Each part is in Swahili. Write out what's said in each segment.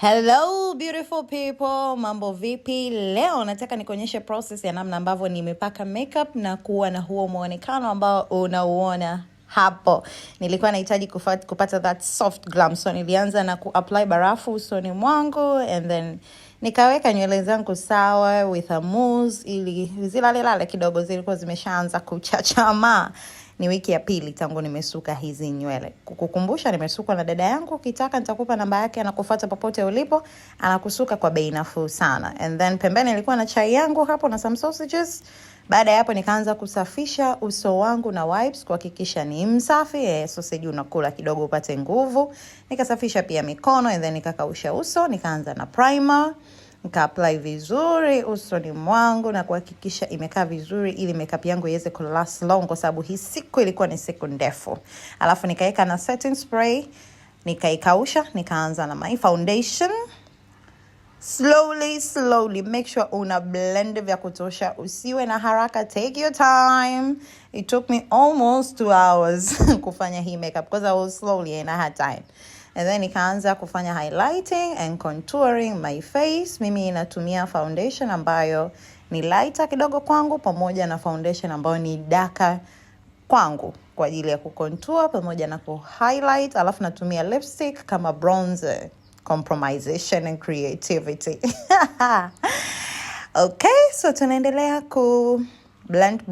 Hello beautiful people, mambo vipi? Leo nataka nikuonyeshe process ya namna ambavyo nimepaka makeup na kuwa na huo muonekano ambao unauona hapo. Nilikuwa nahitaji kupata that soft glam, so nilianza na kuapply barafu usoni mwangu and then nikaweka nywele zangu sawa with a mousse ili zilalelale kidogo, zilikuwa zimeshaanza kuchachama. Ni wiki ya pili tangu nimesuka hizi nywele. Kukukumbusha nimesuka na dada yangu, ukitaka nitakupa namba yake, anakufuata popote ulipo, anakusuka kwa bei nafuu sana. And then pembeni nilikuwa na chai yangu hapo na some sausages. Baada ya hapo nikaanza kusafisha uso wangu na wipes kuhakikisha ni msafi. Sausage unakula kidogo upate nguvu. Nikasafisha pia mikono and then nikakausha uso, nikaanza na primer. Nika-apply vizuri usoni mwangu na kuhakikisha imekaa vizuri ili makeup yangu iweze kulast long kwa sababu hii siku ilikuwa ni siku ndefu. Alafu nikaeka na setting spray, nikaikausha, nikaanza na my foundation. Slowly, make sure una blend vya kutosha, usiwe na haraka, take your time. It took me almost 2 hours kufanya hii makeup because I was slowly and I had time. And then nikaanza kufanya highlighting and contouring my face. Mimi natumia foundation ambayo ni lighter kidogo kwangu pamoja na foundation ambayo ni darker kwangu kwa ajili ya kucontour pamoja na kuhighlight. Alafu natumia lipstick kama bronzer, compromisation and creativity. Okay, so tunaendelea ku blend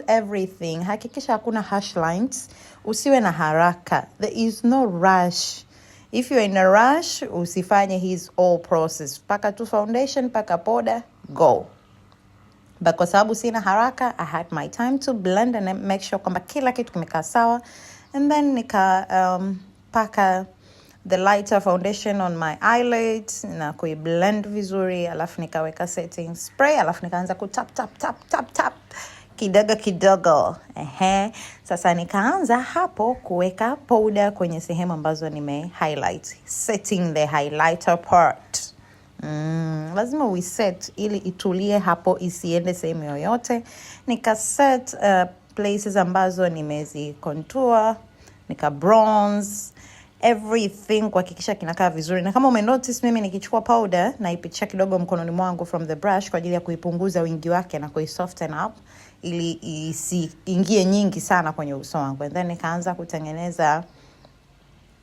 everything. Hakikisha hakuna harsh lines. Usiwe na haraka. There is no rush. If you're in a rush, usifanye his whole process. Paka tu foundation, paka powder, go. But kwa sababu sina haraka, I had my time to blend and make sure kwamba kila kitu kimekaa sawa. And then paka the lighter foundation on my eyelids na kuiblend vizuri, alafu nikaweka setting spray, alafu nikaanza tap kidogo. Sasa nikaanza hapo kuweka powder kwenye sehemu ambazo nime highlight, setting the highlighter part. Lazima we set ili itulie hapo, isiende sehemu yoyote. Nika set places ambazo nimezi contour, nika bronze everything kuhakikisha kinakaa vizuri. Na kama umenotice mimi nikichukua powder na ipitisha kidogo mkononi mwangu from the brush kwa ajili ya kuipunguza wingi wake na kuisoften up ili isiingie nyingi sana kwenye uso wangu. And then nikaanza kutengeneza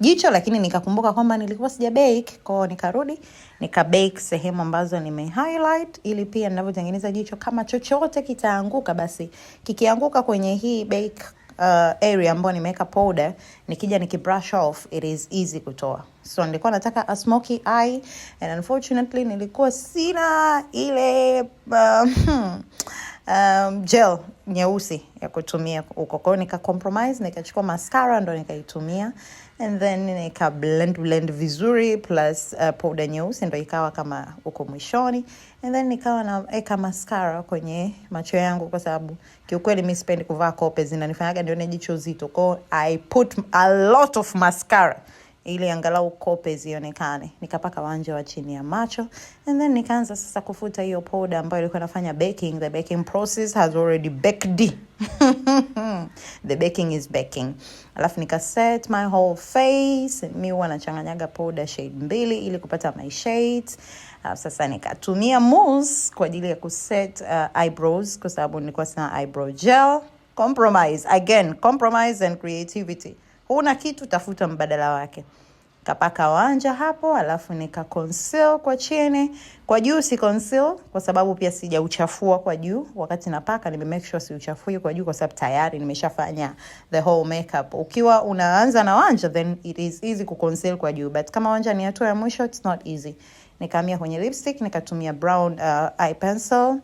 jicho, lakini nikakumbuka kwamba nilikuwa sija bake, kwa nikarudi nika bake sehemu ambazo nime highlight ili pia ninavyotengeneza jicho kama chochote kitaanguka, basi kikianguka kwenye hii bake area ambayo nimeweka powder, nikija nikibrush off it is easy kutoa. So nilikuwa nataka a smoky eye and unfortunately nilikuwa sina ile gel nyeusi ya kutumia huko. Kwa nika compromise, nikachukua mascara ndo nikaitumia and then nika blend vizuri plus powder nyeusi ndo ikawa kama huko mwishoni. And then nikawa naeka mascara kwenye macho yangu kwa sababu kiukweli mimi sipendi kuvaa kope, zinanifanyaga nione jicho zito. Kwa I put a lot of mascara ili angalau kope zionekane. Nikapaka wanja wa chini ya macho and then nikaanza sasa kufuta hiyo powder ambayo ilikuwa nafanya baking. The baking process has already baked. The baking is baking. Alafu nika set my whole face. Mimi huwa nachanganyaga powder shade 2 ili kupata my shades. Sasa nikatumia mousse kwa ajili ya kuset eyebrows kwa sababu nilikuwa sina eyebrow gel. Compromise and creativity. Huna kitu, tafuta mbadala wake. Kapaka wanja hapo, alafu nika conceal kwa chini. Kwa juu si conceal kwa sababu pia sijauchafua kwa juu. Wakati napaka nime make sure siuchafui kwa juu kwa sababu tayari nimeshafanya the whole makeup. Ukiwa unaanza na wanja then it is easy ku conceal kwa juu, but kama wanja ni hatua ya mwisho it's not easy. Nikahamia kwenye lipstick, nikatumia brown eye pencil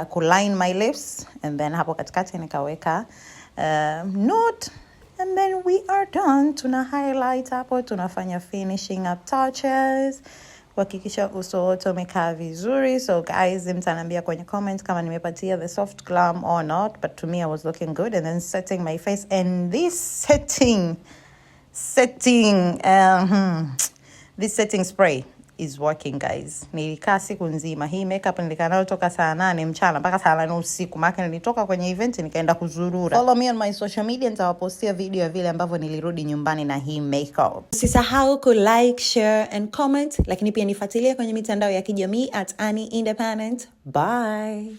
kuline my lips and then hapo katikati nikaweka nude. And then we are done. Tuna highlight hapo, tunafanya finishing up touches kuhakikisha uso wote umekaa vizuri. So guys, mtaniambia kwenye comment kama nimepatia the soft glam or not, but to me I was looking good. And then setting my face, and this setting spray is working guys. Nilikaa siku nzima. Hii makeup nilikaa nayo toka saa 8 mchana mpaka saa 8 usiku. Maana nilitoka kwenye event nikaenda kuzurura. Follow me on my social media, nitawapostia video ya vile ambavyo nilirudi nyumbani na hii makeup. Usisahau ku like, share and comment, lakini pia nifuatilie kwenye mitandao ya kijamii @AnnieIndependent. Bye.